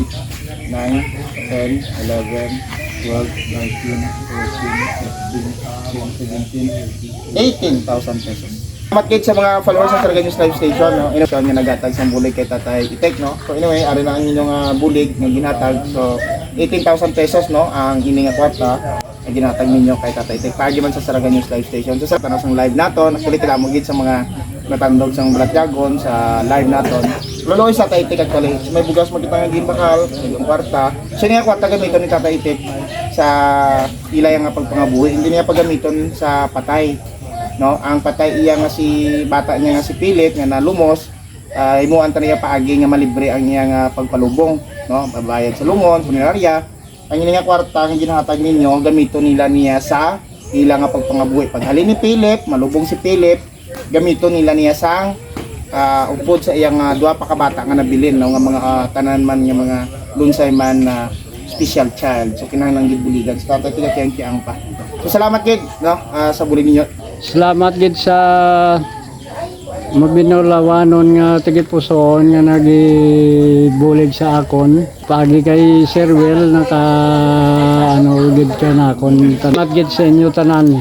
9, 10, 11, 12, 19, 14, 15, 16, 17, 18,000 pesos. Salamat kid sa mga followers sa Saraga News Live Station, no? Inasyon nga nagatag sa bulig kay Tatay Itek, no? So anyway, ari na ang inyong bulig nga ginatag. So 18,000 pesos, no? Ang ining kwarta na ginatag ninyo kay Tatay Itek. Paagi man sa Saraga News Live Station. So sa tanong sang live naton, actually kila mo gid sa mga natandog sang Blatyagon sa live naton. Loloy sa Tatay Itek actually. So, may bugas mo kita nga ginbakal, ang kwarta. So niya kwarta gamiton ni Tatay Itek sa ilay nga pagpangabuhi. Hindi niya pagamiton sa patay. No, ang patay iya nga si bata niya nga si Pilit nga nalumos, imuan ta niya paagi nga malibre ang iya nga pagpalubong, no, babayad sa lungon, punerarya. Ang ini nga kwarta nga ginahatag ninyo gamiton nila niya sa ila nga pagpangabuhi. Pag halin ni Philip, malubong si Philip, gamiton nila niya sang upod sa iyang duha pa ka bata nga nabilin, no, nga mga tanan man nga mga lunsay man na special child. So kinahanglan gid buligan sa tatay tiga kiyang pa. So salamat gid, no, sa bulig ninyo. Salamat gid sa mabinulawanon nga tigipuson nga nagibulig sa akon. Pagi kay Sir Will naka ano gid ka na akon. Salamat gid sa inyo tanan.